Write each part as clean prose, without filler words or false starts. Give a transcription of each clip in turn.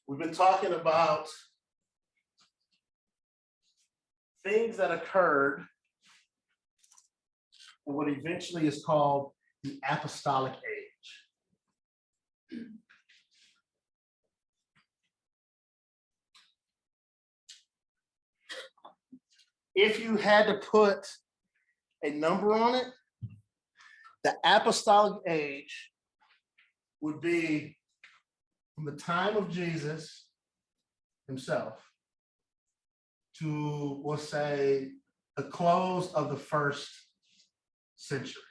We've been talking about things that occurred in what eventually is called the apostolic age. If you had to put a number on it, the apostolic age would be from the time of Jesus himself to, we'll say, the close of the first century,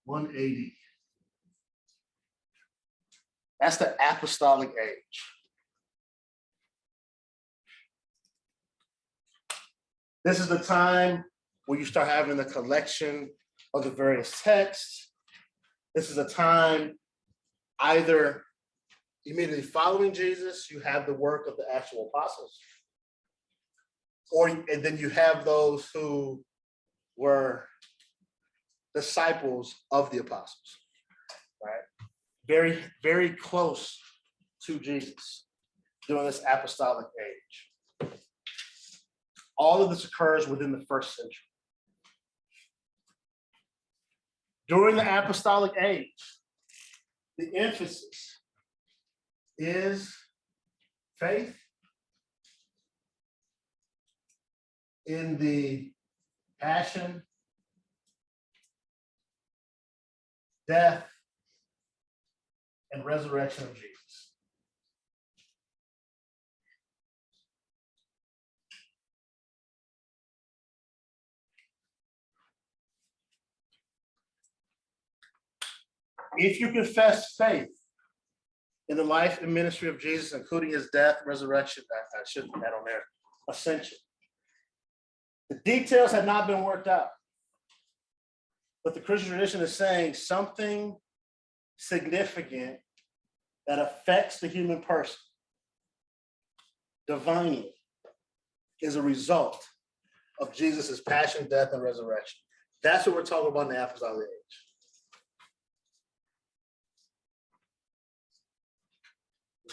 180. That's the apostolic age. This is the time where you start having the collection of the various texts. This is a time either immediately following Jesus, you have the work of the actual apostles, and then you have those who were disciples of the apostles, right? Very, very close to Jesus during this apostolic age. All of this occurs within the first century. During the apostolic age, the emphasis is faith in the passion, death, and resurrection of Jesus. If you confess faith in the life and ministry of Jesus, including his death, resurrection, I shouldn't have that on there, ascension. The details have not been worked out, but the Christian tradition is saying something significant that affects the human person divinely is a result of Jesus' passion, death, and resurrection. That's what we're talking about in the apostolic age.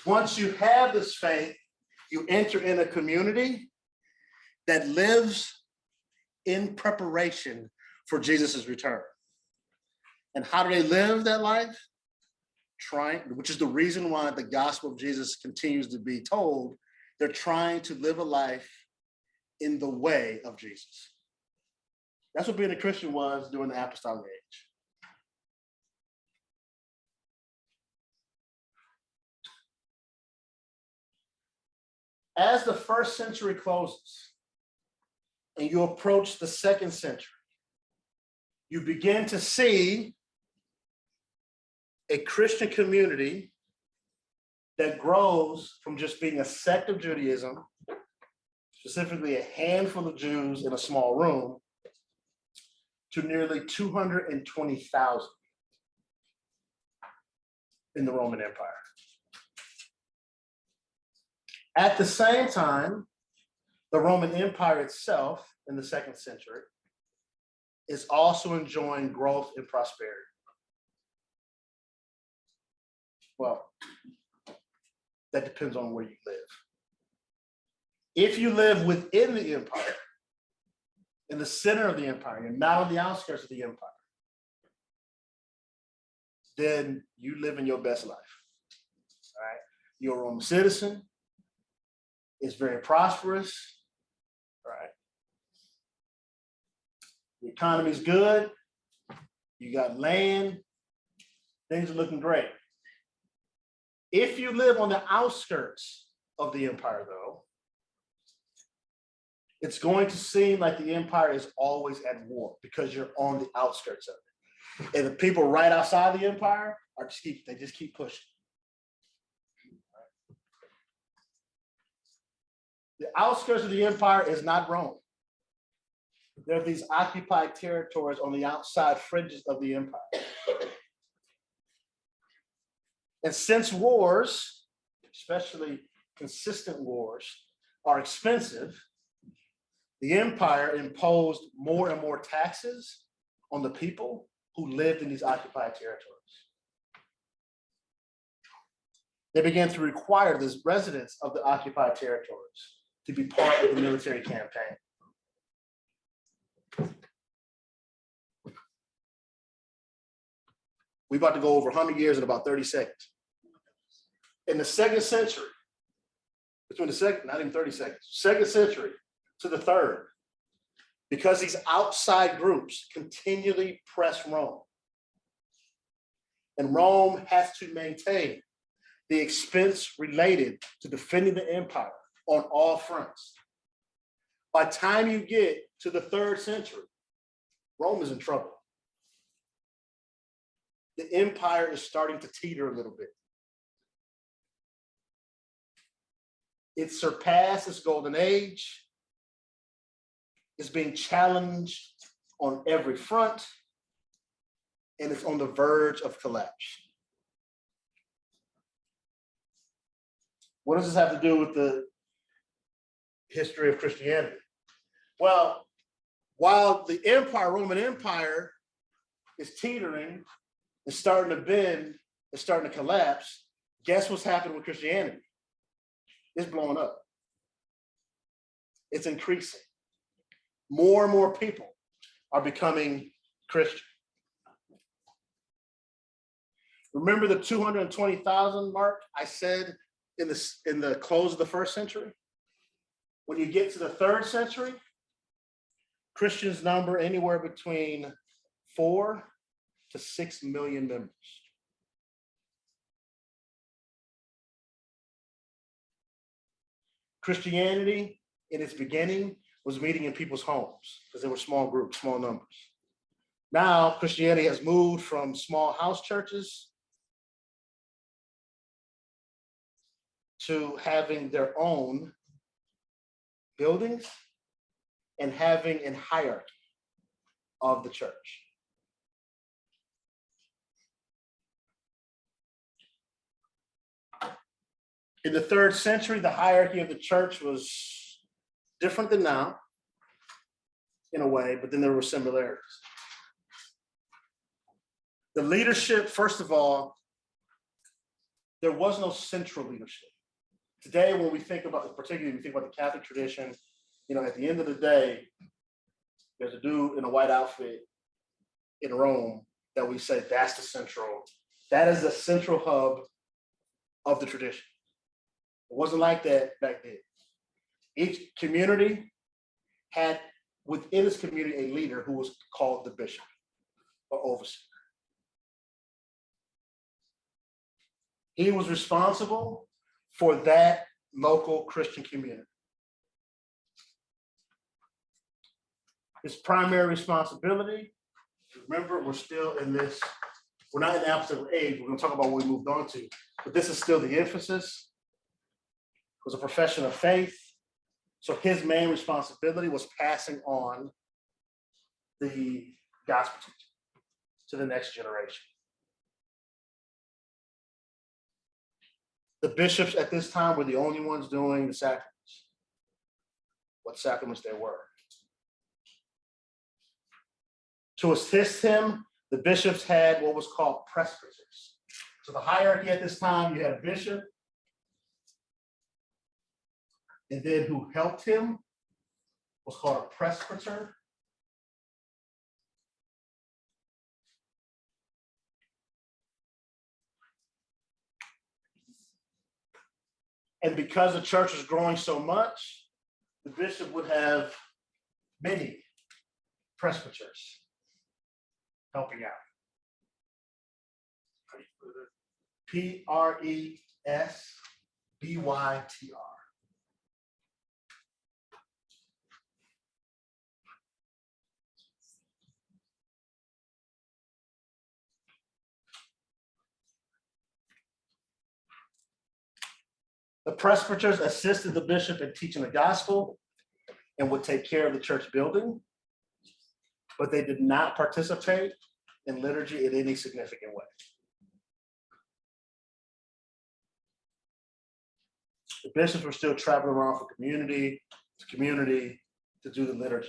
Once you have this faith, you enter in a community that lives in preparation for Jesus' return. And how do they live that life? Which is the reason why the gospel of Jesus continues to be told. They're trying to live a life in the way of Jesus. That's what being a Christian was during the apostolic age. As the first century closes and you approach the second century, you begin to see a Christian community that grows from just being a sect of Judaism, specifically a handful of Jews in a small room, to nearly 220,000 in the Roman Empire. At the same time, the Roman Empire itself in the second century is also enjoying growth and prosperity. Well, that depends on where you live. If you live within the empire, in the center of the empire, you're not on the outskirts of the empire, then you live in your best life. All right? You're a Roman citizen. It's very prosperous, right? The economy's good. You got land. Things are looking great. If you live on the outskirts of the empire, though, it's going to seem like the empire is always at war because you're on the outskirts of it. And the people right outside the empire they just keep pushing. The outskirts of the empire is not Rome. There are these occupied territories on the outside fringes of the empire. And since wars, especially consistent wars, are expensive, the empire imposed more and more taxes on the people who lived in these occupied territories. they began to require the residents of the occupied territories to be part of the military campaign. We're about to go over 100 years in about 30 seconds. In the second century, between the second, not even 30 seconds, second century to the third, because these outside groups continually press Rome, and Rome has to maintain the expense related to defending the empire on all fronts. By the time you get to the third century, Rome is in trouble. The empire is starting to teeter a little bit. It surpassed its golden age. It's being challenged on every front, and it's on the verge of collapse. What does this have to do with the history of Christianity? Well, while the empire, Roman Empire, is teetering, it's starting to bend, it's starting to collapse, guess what's happening with Christianity? It's blowing up. It's increasing. More and more people are becoming Christian. Remember the 220,000 mark I said in the close of the first century? When you get to the third century, Christians number anywhere between 4 to 6 million members. Christianity, in its beginning, was meeting in people's homes because they were small groups, small numbers. Now, Christianity has moved from small house churches to having their own buildings and having a hierarchy of the church. In the third century, the hierarchy of the church was different than now, in a way, but then there were similarities. The leadership, first of all, there was no central leadership. Today, when we think about, particularly when we think about the Catholic tradition, at the end of the day, there's a dude in a white outfit in Rome that we say that is the central hub of the tradition. It wasn't like that back then. Each community had within its community a leader who was called the bishop or overseer. He was responsible for that local Christian community. His primary responsibility, remember, we're still in this, we're not in the apostolic age, we're going to talk about what we moved on to, but this is still the emphasis. It was a profession of faith. So his main responsibility was passing on the gospel to the next generation. The bishops at this time were the only ones doing the sacraments, what sacraments they were. To assist him, the bishops had what was called presbyters. So the hierarchy at this time, you had a bishop, and then who helped him was called a presbyter. And because the church was growing so much, the bishop would have many presbyters helping out. Presbytr. The presbyters assisted the bishop in teaching the gospel and would take care of the church building, but they did not participate in liturgy in any significant way. The bishops were still traveling around from community to community to do the liturgy.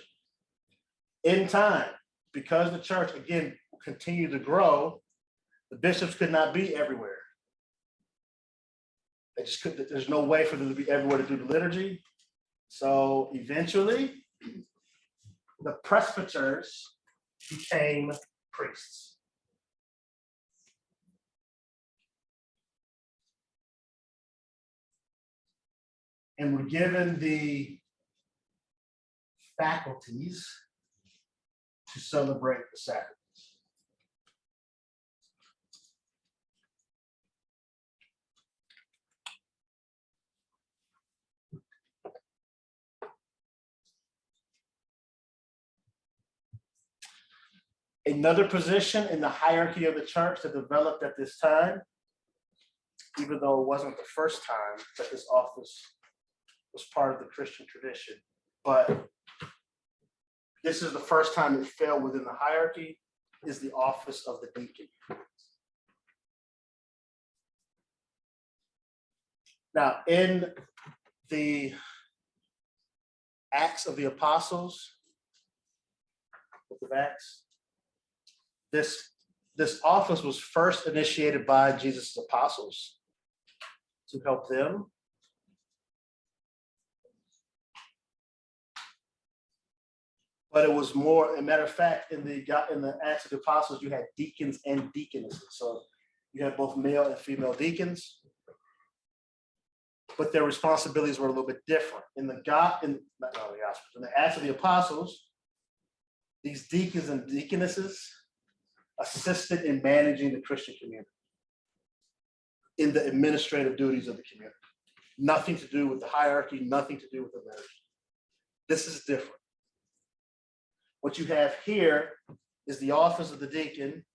In time, because the church, again, continued to grow, the bishops could not be everywhere. They just couldn't, there's no way for them to be everywhere to do the liturgy. So eventually, the presbyters became priests. And were given the faculties to celebrate the sacraments. Another position in the hierarchy of the church that developed at this time, even though it wasn't the first time that this office was part of the Christian tradition, but this is the first time it fell within the hierarchy, is the office of the deacon. Now, in the Acts of the Apostles, book of Acts, this office was first initiated by Jesus' apostles to help them. But it was more, a matter of fact, in the Acts of the Apostles, you had deacons and deaconesses. So you had both male and female deacons, but their responsibilities were a little bit different. In the Acts of the Apostles, these deacons and deaconesses assisted in managing the Christian community, in the administrative duties of the community. Nothing to do with the hierarchy, nothing to do with the liturgy. This is different. What you have here is the office of the deacon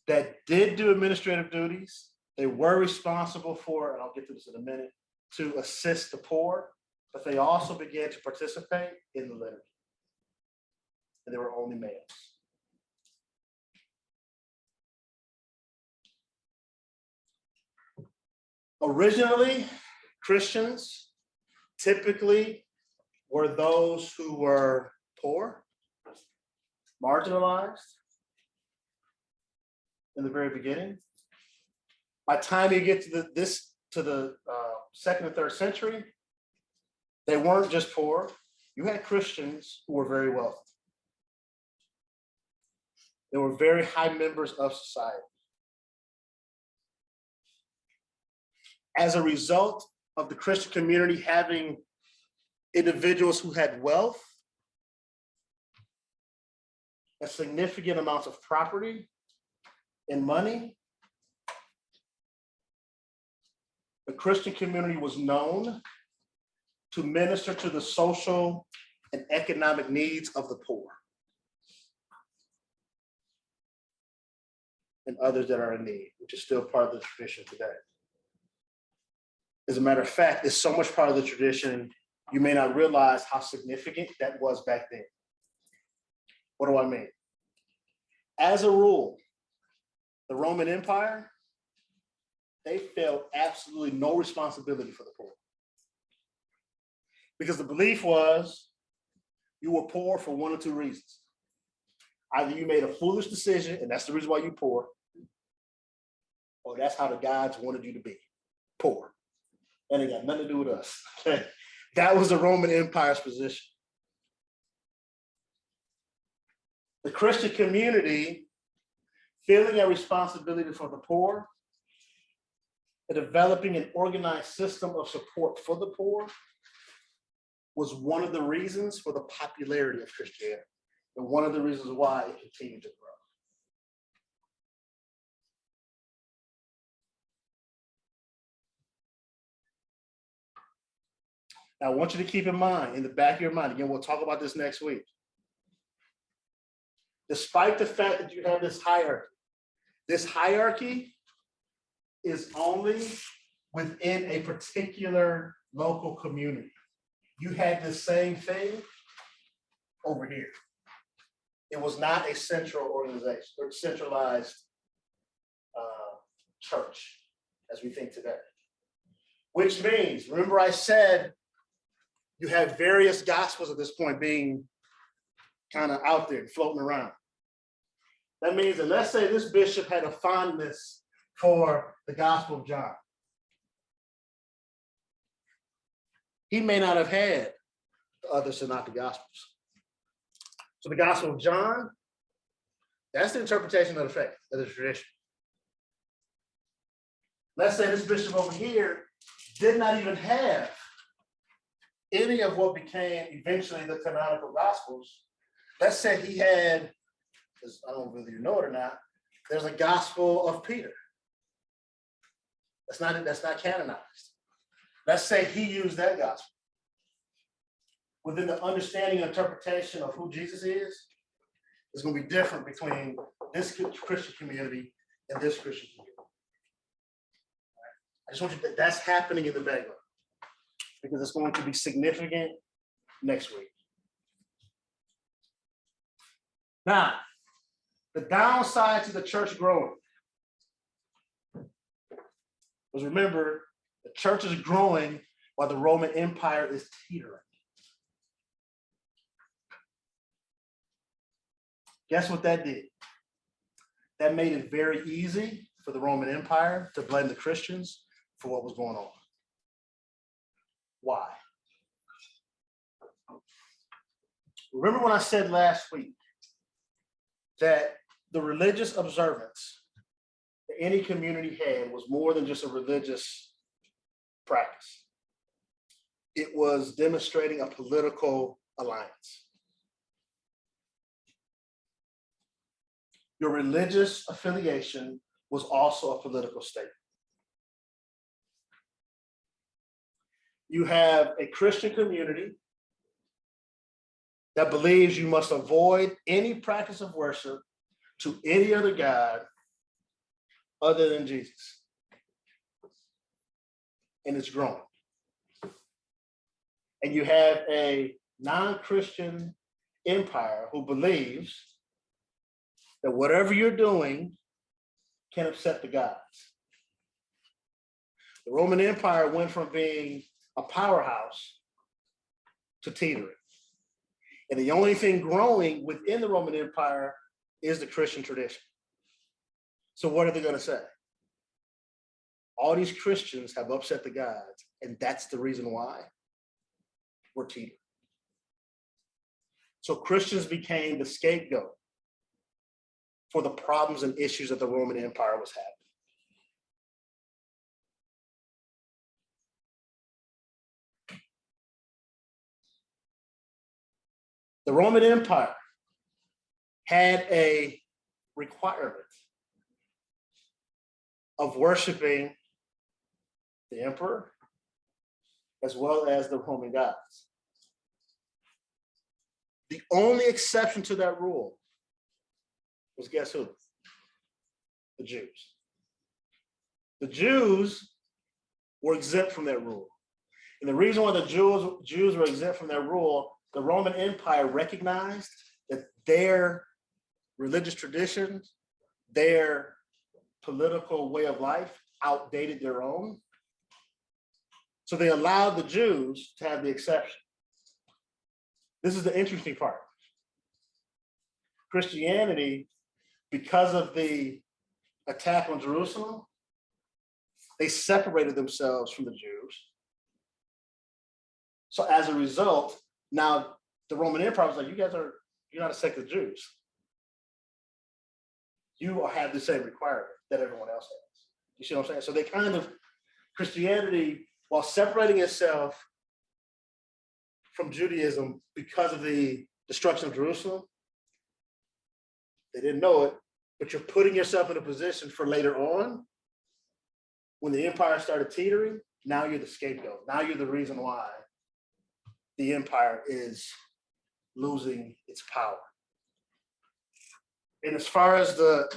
that did do administrative duties. They were responsible for, and I'll get to this in a minute, to assist the poor, but they also began to participate in the liturgy. And they were only males. Originally, Christians typically were those who were poor, marginalized in the very beginning. By the time you get to the second and third century, they weren't just poor. You had Christians who were very wealthy. They were very high members of society. As a result of the Christian community having individuals who had wealth, a significant amounts of property and money, the Christian community was known to minister to the social and economic needs of the poor and others that are in need, which is still part of the tradition today. As a matter of fact, it's so much part of the tradition, you may not realize how significant that was back then. What do I mean? As a rule, the Roman Empire, they felt absolutely no responsibility for the poor. Because the belief was you were poor for one or two reasons. Either you made a foolish decision, and that's the reason why you're poor, or that's how the gods wanted you to be, poor. And it got nothing to do with us. Okay? That was the Roman Empire's position. The Christian community, feeling a responsibility for the poor, and developing an organized system of support for the poor, was one of the reasons for the popularity of Christianity, and one of the reasons why it continued to grow. Now, I want you to keep in mind, in the back of your mind, again, we'll talk about this next week. Despite the fact that you have this hierarchy is only within a particular local community. You had the same thing over here. It was not a central organization or centralized church as we think today. Which means, remember I said, you have various gospels at this point being kind of out there, floating around. That means that let's say this bishop had a fondness for the Gospel of John. He may not have had the other synoptic Gospels. So the Gospel of John, that's the interpretation of the faith, of the tradition. Let's say this bishop over here did not even have any of what became eventually the canonical Gospels. Let's say he had, I don't know whether you know it or not, there's a Gospel of Peter. That's not canonized. Let's say he used that gospel. Within the understanding and interpretation of who Jesus is, it's going to be different between this Christian community and this Christian community. I just want you to, that's happening in the background because it's going to be significant next week. Now, the downside to the church growing was, remember, the church is growing while the Roman Empire is teetering. Guess what that did? That made it very easy for the Roman Empire to blame the Christians for what was going on. Why? Remember when I said last week that the religious observance that any community had was more than just a religious practice. It was demonstrating a political alliance. Your religious affiliation was also a political statement. You have a Christian community that believes you must avoid any practice of worship to any other God other than Jesus. And it's growing. And you have a non-Christian empire who believes that whatever you're doing can upset the gods. The Roman Empire went from being a powerhouse to teetering. And the only thing growing within the Roman Empire is the Christian tradition. So what are they going to say? All these Christians have upset the gods, and that's the reason why we're teetering. So Christians became the scapegoat for the problems and issues that the Roman Empire was having. The Roman Empire had a requirement of worshiping the emperor as well as the Roman gods. The only exception to that rule was, guess who? The Jews. The Jews were exempt from that rule. And the reason why the Jews were exempt from that rule, the Roman Empire recognized that their religious traditions, their political way of life outdated their own. So they allowed the Jews to have the exception. This is the interesting part. Christianity, because of the attack on Jerusalem, they separated themselves from the Jews. So as a result, now the Roman Empire was like, you're not a sect of Jews. You have the same requirement that everyone else has. You see what I'm saying? So they kind of, Christianity, while separating itself from Judaism because of the destruction of Jerusalem, they didn't know it, but you're putting yourself in a position for later on, when the empire started teetering, now you're the scapegoat. Now you're the reason why the empire is losing its power. And as far as the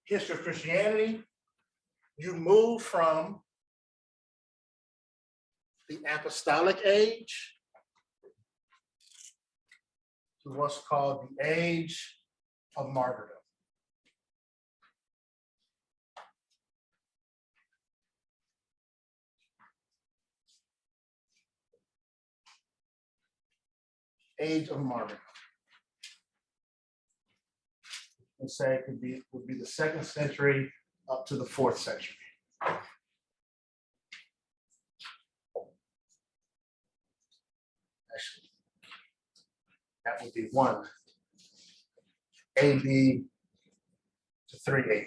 history of Christianity, you move from the apostolic age to what's called the Age of Martyrdom. Age of Martyrdom. Let's say it would be the 2nd century up to the 4th century. Actually, that would be 1 AD to 3 AD.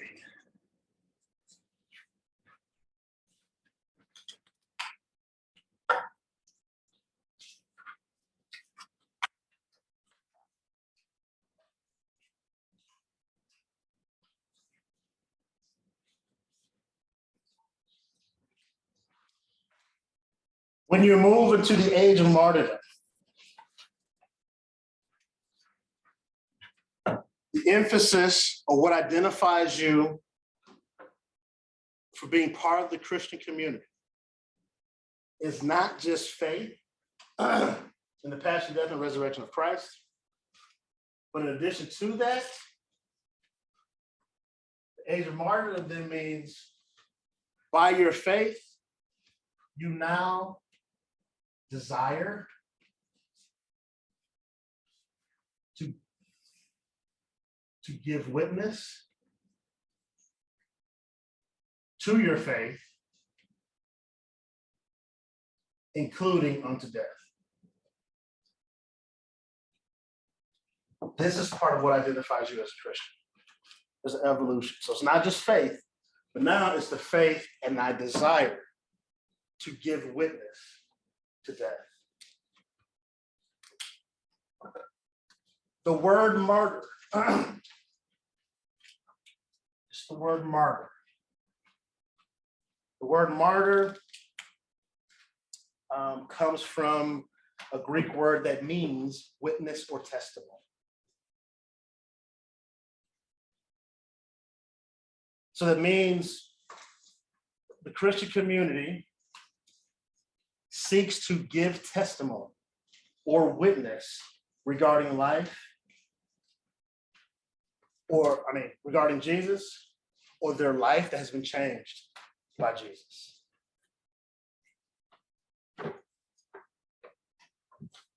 When you move into the age of martyrdom, the emphasis of what identifies you for being part of the Christian community is not just faith in the passion, death, and resurrection of Christ, but in addition to that, the age of martyrdom then means by your faith, you now desire to give witness to your faith, including unto death. This is part of what identifies you as a Christian. There's an evolution. So it's not just faith, but now it's the faith and I desire to give witness to death. The word martyr, it's the word martyr. The word martyr comes from a Greek word that means witness or testimony. So that means the Christian community seeks to give testimony or witness regarding life, regarding Jesus, or their life that has been changed by Jesus.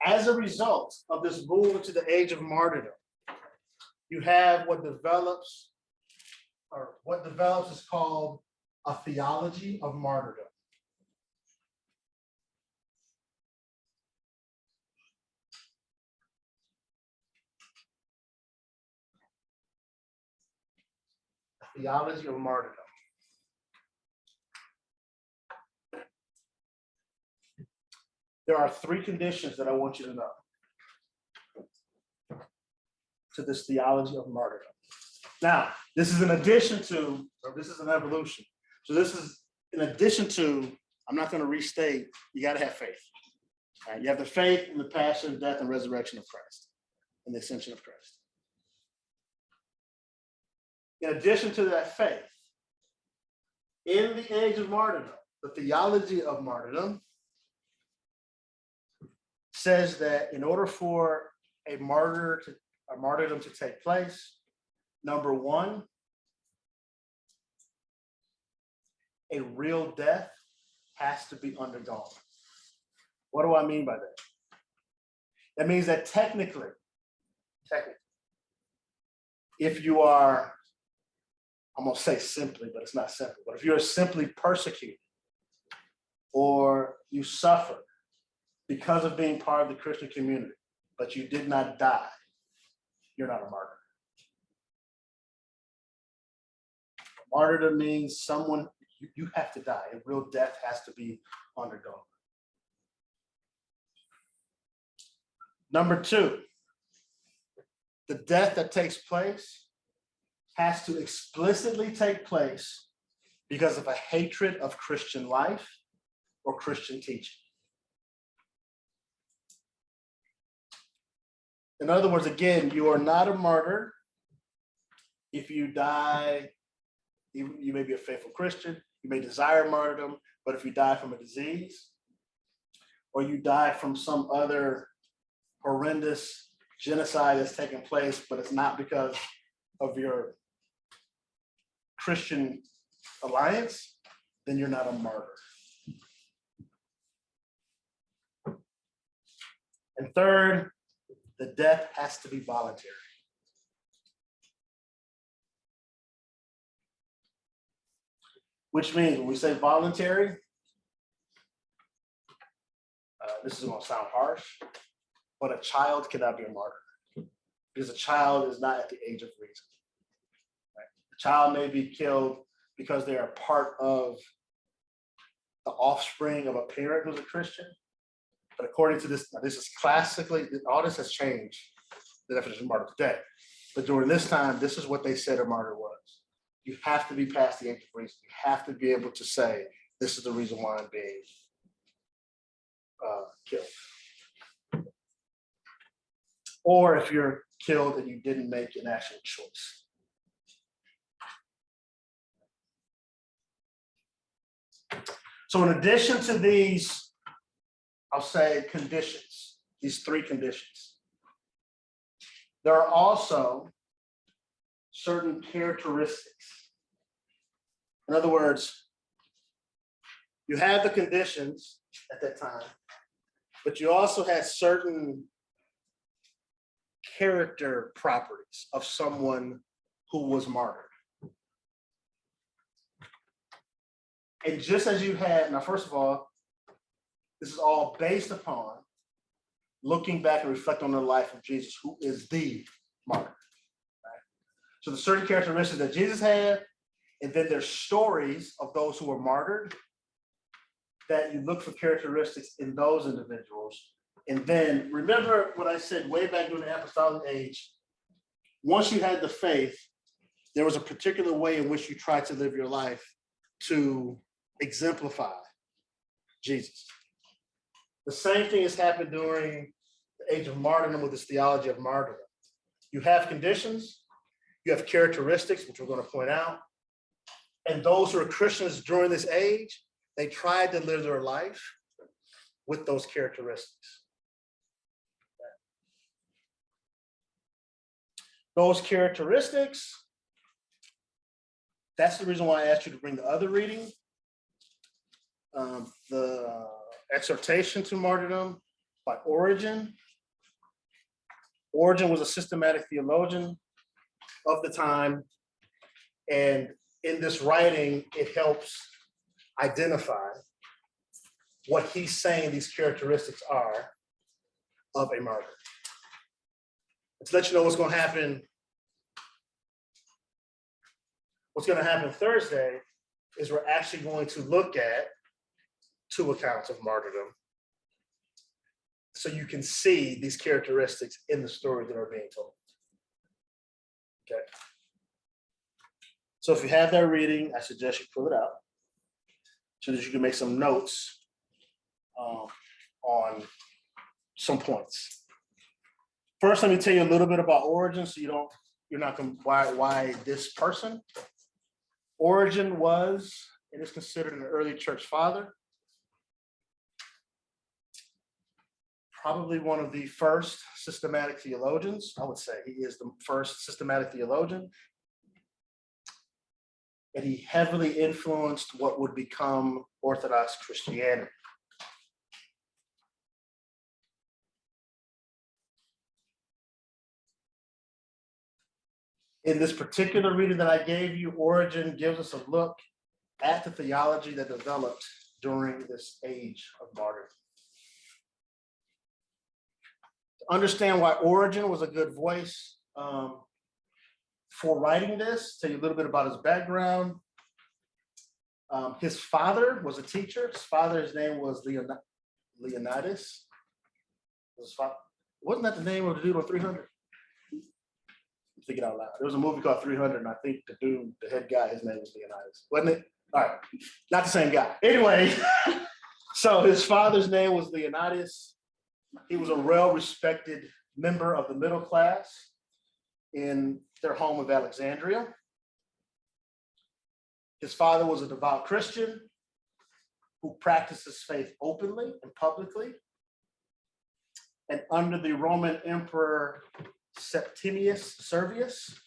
As a result of this move into the age of martyrdom, you have what develops is called a theology of martyrdom. A theology of martyrdom. There are 3 conditions that I want you to know to this theology of martyrdom. Now, this is in addition to, or this is an evolution. So this is in addition to, I'm not going to restate, you got to have faith. Right? You have the faith in the passion, death, and resurrection of Christ, and the ascension of Christ. In addition to that faith, in the age of martyrdom, the theology of martyrdom says that in order for a martyrdom to take place, number 1, a real death has to be undergone. What do I mean by that? That means that technically, if you are, I'm gonna say simply, but it's not simple, but if you're simply persecuted or you suffer because of being part of the Christian community, but you did not die, you're not a martyr. Martyrdom means you have to die. A real death has to be undergone. Number 2, the death that takes place has to explicitly take place because of a hatred of Christian life or Christian teaching. In other words, again, you are not a martyr if you die. You may be a faithful Christian, you may desire martyrdom, but if you die from a disease or you die from some other horrendous genocide that's taken place, but it's not because of your Christian alliance, then you're not a martyr. And third, the death has to be voluntary. which means when we say voluntary, this is going to sound harsh, but a child cannot be a martyr because a child is not at the age of reason. Right? A child may be killed because they are part of the offspring of a parent who's a Christian. But according to this, now this is classically, all this has changed, the definition of martyr today. But during this time, this is what they said a martyr was. You have to be past the age of reason. You have to be able to say, this is the reason why I'm being killed. Or if you're killed and you didn't make an actual choice. So in addition to these, I'll say conditions, these three conditions, there are also certain characteristics. In other words, you had the conditions at that time, but you also had certain character properties of someone who was martyred. And just as you had, now, first of all, this is all based upon looking back and reflect on the life of Jesus, who is the martyr. Right? So the certain characteristics that Jesus had, and then there's stories of those who were martyred, that you look for characteristics in those individuals. And then remember what I said way back during the apostolic age, once you had the faith, there was a particular way in which you tried to live your life to exemplify Jesus. The same thing has happened during the Age of Martyrdom with this theology of martyrdom. You have conditions, you have characteristics, which we're going to point out, and those who are Christians during this age, they tried to live their life with those characteristics. Those characteristics, that's the reason why I asked you to bring the other reading, the Exhortation to Martyrdom by Origen. Origen was a systematic theologian of the time, and in this writing, it helps identify what he's saying these characteristics are of a martyr. To let you know what's going to happen. What's going to happen Thursday is we're actually going to look at 2 accounts of martyrdom, so you can see these characteristics in the stories that are being told. Okay. So if you have that reading, I suggest you pull it out so that you can make some notes on some points. First, let me tell you a little bit about Origen, so you're not going to why this person. Origen was and is considered an early church father. Probably one of the first systematic theologians. I would say he is the first systematic theologian. And he heavily influenced what would become Orthodox Christianity. In this particular reading that I gave you, Origen gives us a look at the theology that developed during this age of martyrdom. To understand why Origen was a good voice for writing this, tell you a little bit about his background. His father was a teacher. His father's name was Leonidas. Wasn't that the name of the dude on 300? I'm thinking out loud. There was a movie called 300, and I think the dude, the head guy, his name was Leonidas, wasn't it? All right, not the same guy. Anyway, so his father's name was Leonidas. He was a well-respected member of the middle class in their home of Alexandria. His father was a devout Christian who practiced his faith openly and publicly. And under the Roman Emperor Septimius Servius,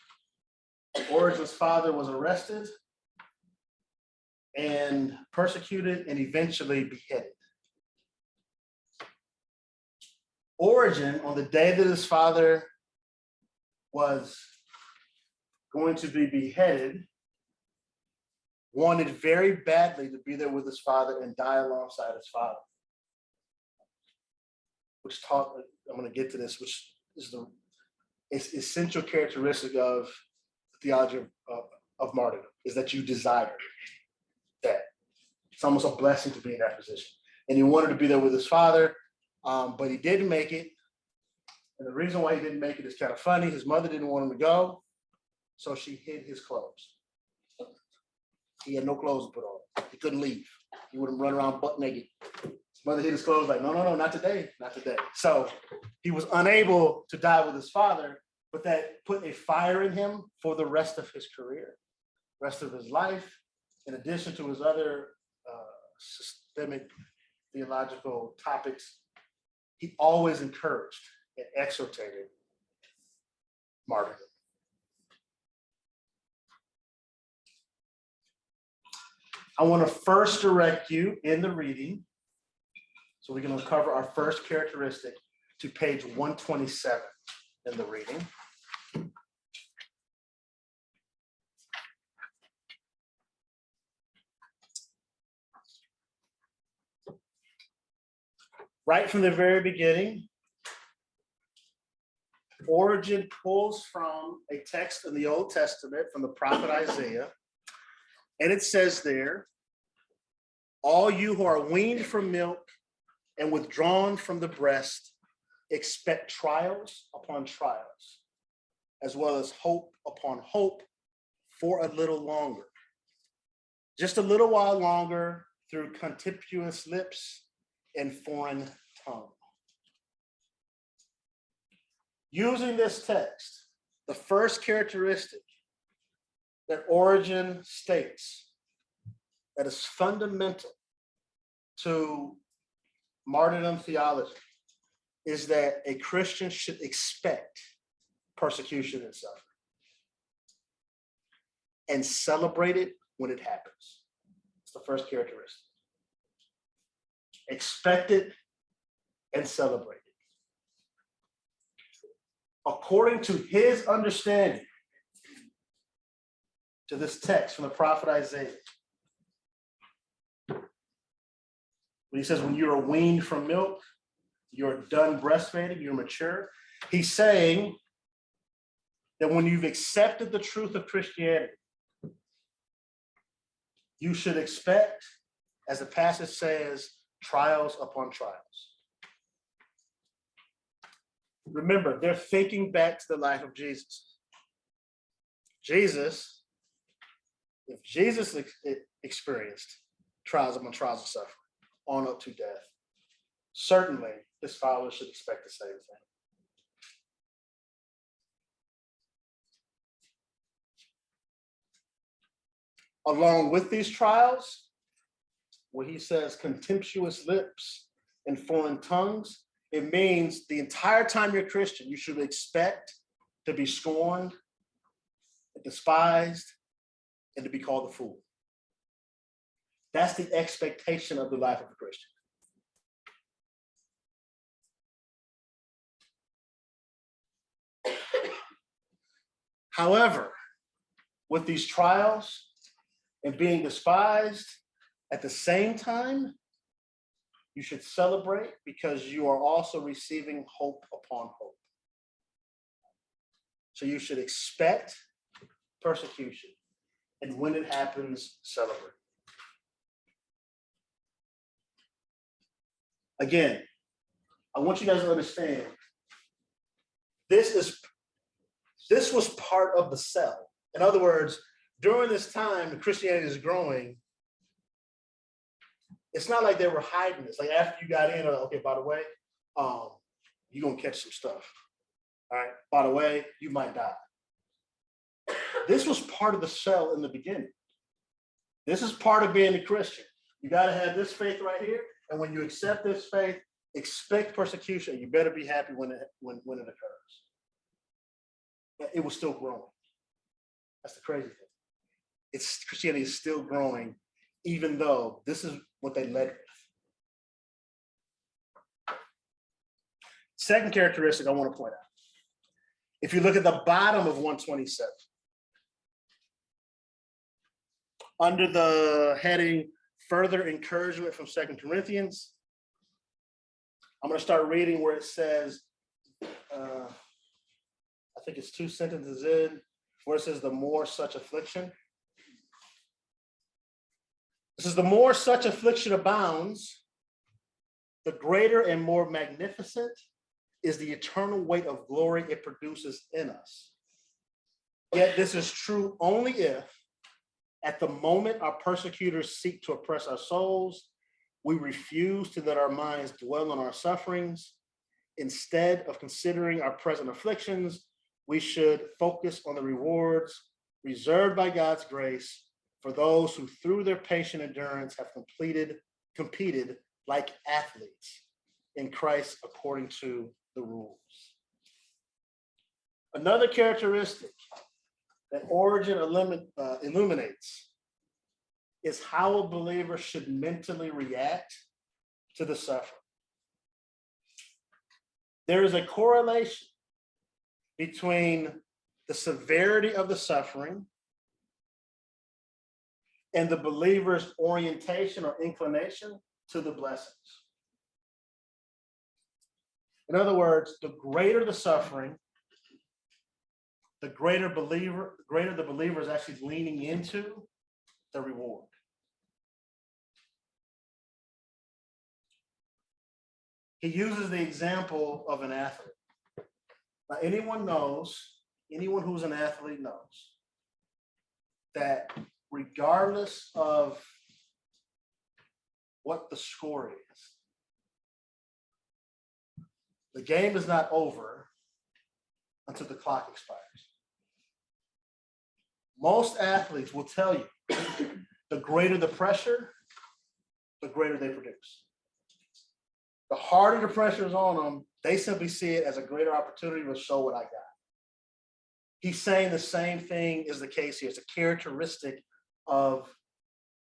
Origen's father was arrested and persecuted and eventually beheaded. Origen, on the day that his father was going to be beheaded, wanted very badly to be there with his father and die alongside his father. Which taught, I'm going to get to this, which is the essential characteristic of the theology of martyrdom, is that you desire that. It's almost a blessing to be in that position. And he wanted to be there with his father, but he didn't make it. And the reason why he didn't make it is kind of funny. His mother didn't want him to go, so she hid his clothes. He had no clothes to put on. He couldn't leave. He wouldn't run around butt naked. His mother hid his clothes like, no, not today, not today. So he was unable to die with his father, but that put a fire in him for the rest of his career, rest of his life, in addition to his other systemic theological topics. He always encouraged and exhortated martyrdom. I want to first direct you in the reading, so we're going to cover our first characteristic, to page 127 in the reading. Right from the very beginning, Origen pulls from a text in the Old Testament from the prophet Isaiah, and it says there, all you who are weaned from milk and withdrawn from the breast, expect trials upon trials, as well as hope upon hope for a little longer. Just a little while longer through contemptuous lips and foreign tongue. Using this text, the first characteristic that Origen states that is fundamental to martyrdom theology is that a Christian should expect persecution and suffering and celebrate it when it happens. It's the first characteristic. Expect it and celebrate it. According to his understanding to this text from the prophet Isaiah, when he says, when you're weaned from milk, you're done breastfeeding, you're mature, he's saying that when you've accepted the truth of Christianity, you should expect, as the passage says, trials upon trials. Remember, they're thinking back to the life of Jesus. If Jesus experienced trials upon trials of suffering, on up to death, certainly his followers should expect the same thing. Along with these trials, when he says contemptuous lips and foreign tongues, it means the entire time you're Christian, you should expect to be scorned, despised, and to be called a fool. That's the expectation of the life of a Christian. However, with these trials and being despised, at the same time, you should celebrate because you are also receiving hope upon hope. So you should expect persecution, and when it happens, celebrate. Again, I want you guys to understand, this was part of the cell. In other words, during this time, Christianity is growing. It's not like they were hiding this. Like after you got in, okay, by the way, you're gonna catch some stuff. All right, by the way, you might die. This was part of the cell in the beginning. This is part of being a Christian. You gotta have this faith right here, and when you accept this faith, expect persecution. You better be happy when it occurs. It was still growing. That's the crazy thing. Christianity is still growing, even though this is what they led with. Second characteristic I want to point out. If you look at the bottom of 127, Under the heading, Further Encouragement from 2 Corinthians, I'm going to start reading where it says, I think it's 2 sentences in, where it says, the more such affliction. This is the more such affliction abounds, the greater and more magnificent is the eternal weight of glory it produces in us. Yet this is true only if, at the moment our persecutors seek to oppress our souls, we refuse to let our minds dwell on our sufferings. Instead of considering our present afflictions, we should focus on the rewards reserved by God's grace for those who, through their patient endurance, have competed like athletes in Christ according to the rules. Another characteristic that Origen illuminates is how a believer should mentally react to the suffering. There is a correlation between the severity of the suffering and the believer's orientation or inclination to the blessings. In other words, the greater the suffering, the greater the believer is actually leaning into the reward. He uses the example of an athlete. Now, anyone who's an athlete knows that regardless of what the score is, the game is not over until the clock expires. Most athletes will tell you the greater the pressure, the greater they produce. The harder the pressure is on them, they simply see it as a greater opportunity to show what I got. He's saying the same thing is the case here. It's a characteristic of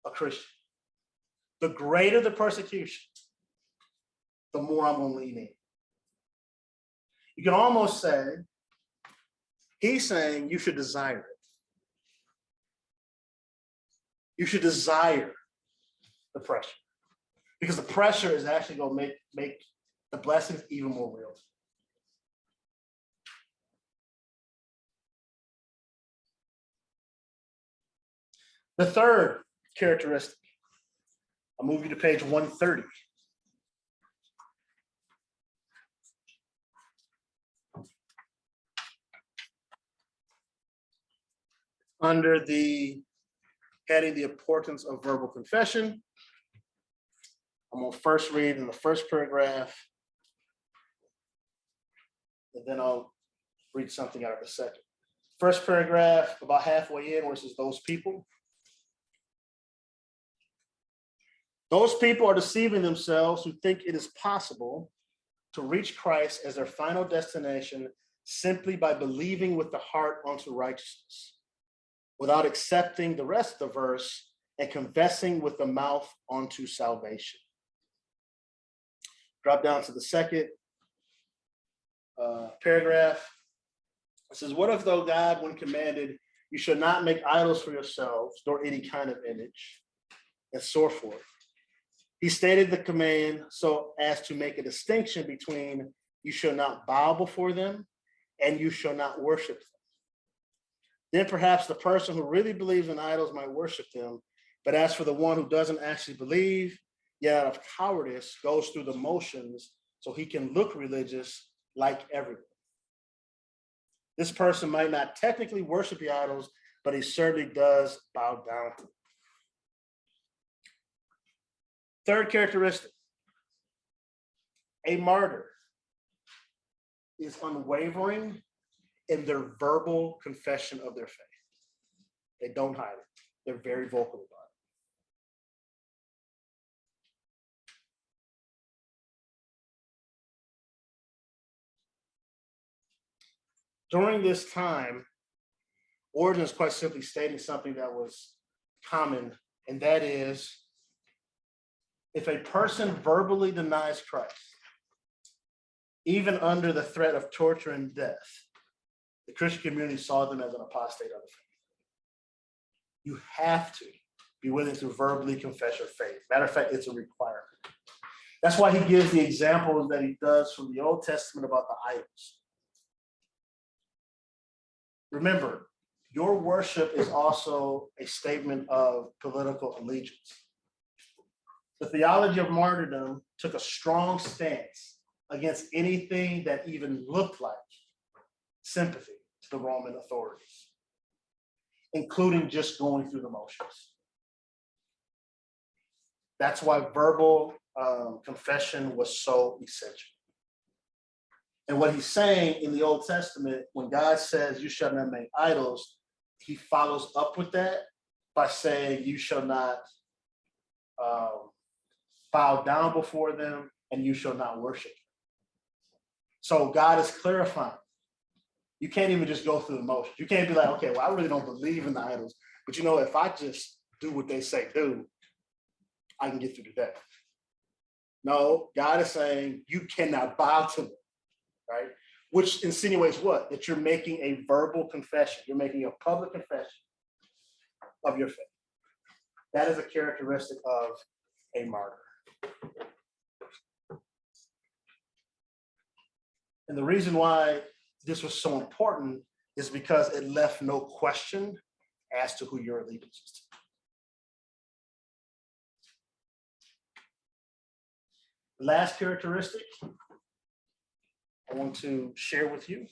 a Christian. The greater the persecution, the more I'm going to lean in. You can almost say, he's saying you should desire it. You should desire the pressure, because the pressure is actually going to make the blessings even more real. The third characteristic, I'll move you to page 130. Under the heading, the importance of verbal confession, I'm going to first read in the first paragraph, and then I'll read something out of the second. First paragraph, about halfway in, where it says, those people. Those people are deceiving themselves who think it is possible to reach Christ as their final destination simply by believing with the heart unto righteousness, without accepting the rest of the verse and confessing with the mouth unto salvation. Drop down to the second paragraph. It says, what if though God, when commanded, you should not make idols for yourselves, nor any kind of image, and so forth. He stated the command so as to make a distinction between you shall not bow before them and you shall not worship them. Then perhaps the person who really believes in idols might worship them. But as for the one who doesn't actually believe, yet out of cowardice goes through the motions so he can look religious like everyone. This person might not technically worship the idols, but he certainly does bow down to them. Third characteristic, a martyr is unwavering in their verbal confession of their faith. They don't hide it. They're very vocal about it. During this time, Origen is quite simply stating something that was common, and that is, if a person verbally denies Christ, even under the threat of torture and death, the Christian community saw them as an apostate of the faith. You have to Be willing to verbally confess your faith. Matter of fact, it's a requirement. That's why he gives the examples that he does from the Old Testament about the idols. Remember, your worship is also a statement of political allegiance. The theology of martyrdom took a strong stance against anything that even looked like sympathy to the Roman authorities, including just going through the motions. That's why verbal confession was so essential. And what he's saying in the Old Testament, when God says you shall not make idols, he follows up with that by saying you shall not bow down before them and you shall not worship. So God is clarifying. You can't even just go through the motions. You can't be like, okay, well, I really don't believe in the idols, but you know, if I just do what they say do, I can get through the day. No, God is saying you cannot bow to them, right? Which insinuates what? That you're making a verbal confession. You're making a public confession of your faith. That is a characteristic of a martyr. And the reason why this was so important is because it left no question as to who your allegiance is to. The last characteristic I want to share with you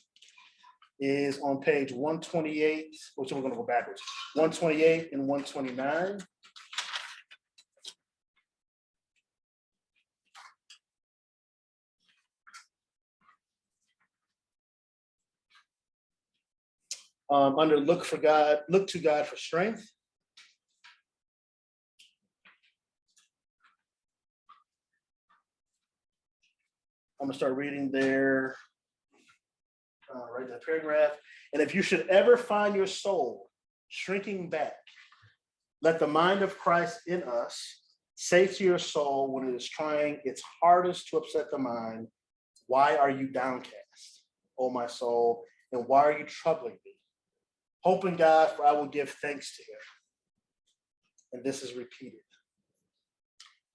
is on page 128, which we're going to go backwards, 128 and 129. Under look to God for strength. I'm gonna start reading there, right in the paragraph. And if you should ever find your soul shrinking back, let the mind of Christ in us say to your soul when it is trying its hardest to upset the mind, why are you downcast, O my soul, and why are you troubling me? Hope in God, for I will give thanks to him. And this is repeated.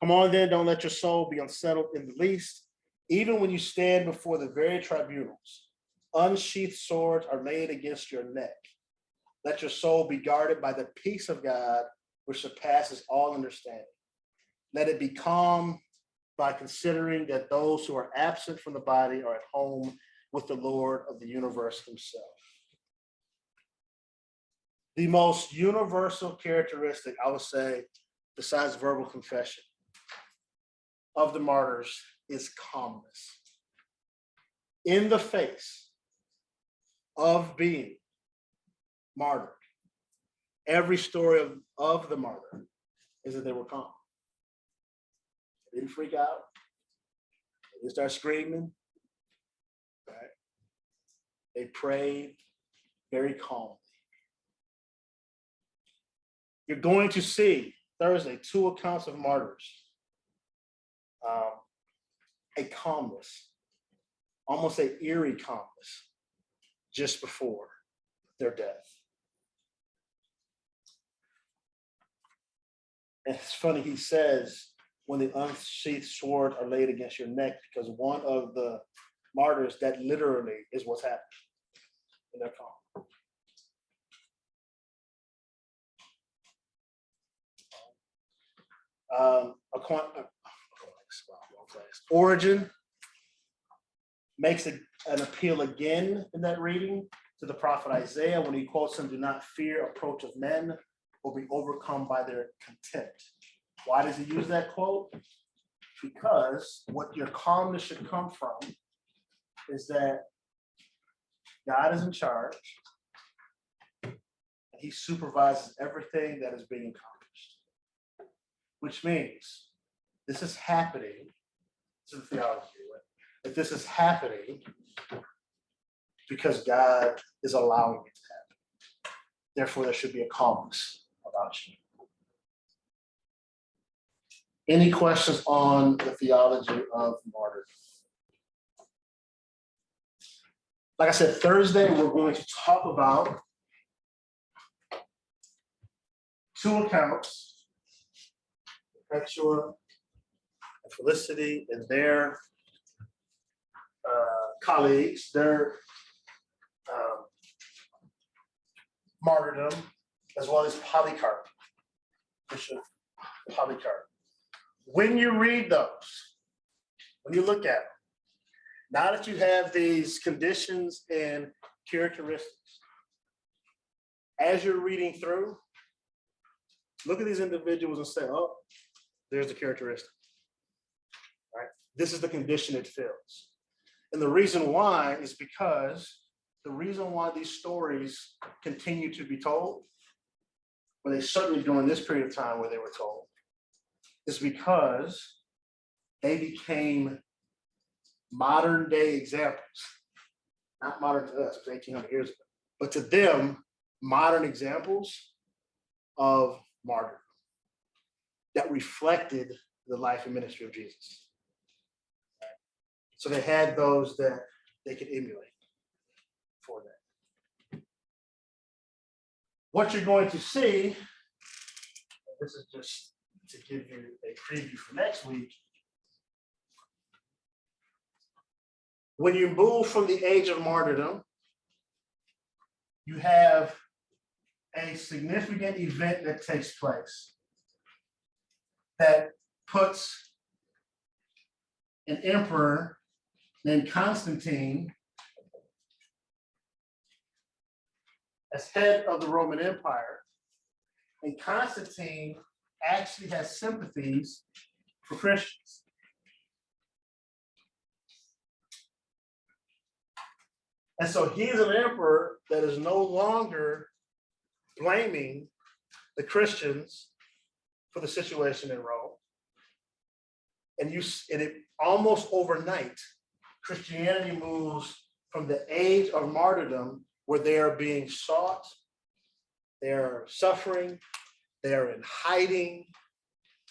Come on then, don't let your soul be unsettled in the least. Even when you stand before the very tribunals, unsheathed swords are laid against your neck. Let your soul be guarded by the peace of God, which surpasses all understanding. Let it be calm by considering that those who are absent from the body are at home with the Lord of the universe himself. The most universal characteristic, I would say, besides verbal confession, of the martyrs is calmness. In the face of being martyred, every story of the martyr is that they were calm. They didn't freak out. They didn't start screaming. Right? They prayed very calmly. You're going to see Thursday 2 accounts of martyrs. A calmness, almost an eerie calmness, just before their death. And it's funny, he says, when the unsheathed sword are laid against your neck, because one of the martyrs, that literally is what's happening in their calm. Origen makes an appeal again in that reading to the prophet Isaiah when he quotes him, do not fear approach of men, or be overcome by their contempt. Why does he use that quote? Because what your calmness should come from is that God is in charge and he supervises everything that is being accomplished, which means this is happening. This is theology, right? That this is happening because God is allowing it to happen. Therefore, there should be a calmness about you. Any questions on the theology of martyrdom? Like I said, Thursday, we're going to talk about 2 accounts Perpetua and Felicity and their colleagues, their martyrdom, as well as Polycarp, Bishop Polycarp. When you read those, when you look at them, now that you have these conditions and characteristics, as you're reading through, look at these individuals and say, oh, there's the characteristic, right? This is the condition it fills. And the reason why is because the reason why these stories continue to be told, or they certainly during this period of time where they were told, is because they became modern day examples. Not modern to us, 1800 years ago, but to them, modern examples of martyrdom that reflected the life and ministry of Jesus. So they had those that they could emulate for that. What you're going to see, this is just to give you a preview for next week. When you move from the age of martyrdom, you have a significant event that takes place that puts an emperor named Constantine as head of the Roman Empire. And Constantine actually has sympathies for Christians. And so he's an emperor that is no longer blaming the Christians for the situation in Rome. And it almost overnight, Christianity moves from the age of martyrdom, where they are being sought, they're suffering, they're in hiding,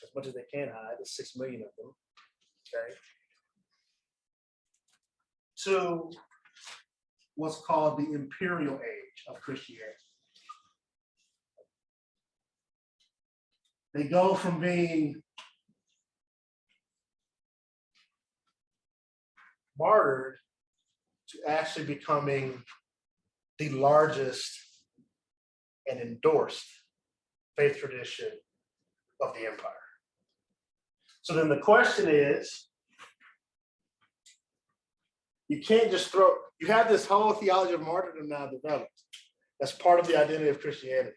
as much as they can hide, there's 6 million of them, okay, to what's called the imperial age of Christianity. They go from being martyred to actually becoming the largest and endorsed faith tradition of the empire. So then the question is, you can't just you have this whole theology of martyrdom now developed. That's part of the identity of Christianity.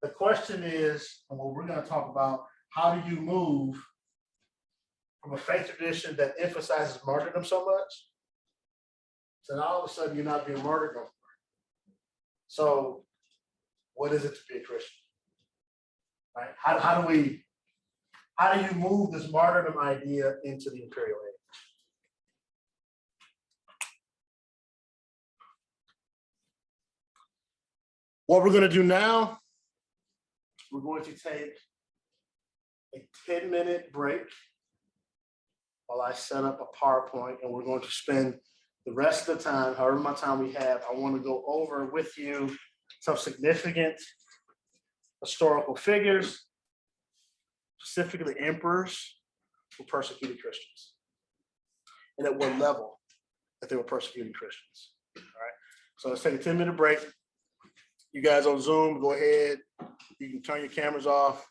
The question is, and what we're going to talk about, how do you move from a faith tradition that emphasizes martyrdom so much, so now all of a sudden you're not being martyred no more. So what is it to be a Christian? Right? How do you move this martyrdom idea into the imperial age? What we're going to do now, we're going to take a 10-minute break while I set up a PowerPoint, and we're going to spend the rest of the time, however much time we have, I want to go over with you some significant historical figures, specifically emperors who persecuted Christians, and at what level that they were persecuting Christians. All right, so let's take a 10-minute break. You guys on Zoom, go ahead. You can turn your cameras off.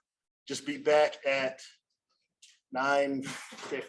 Just be back at 9:50.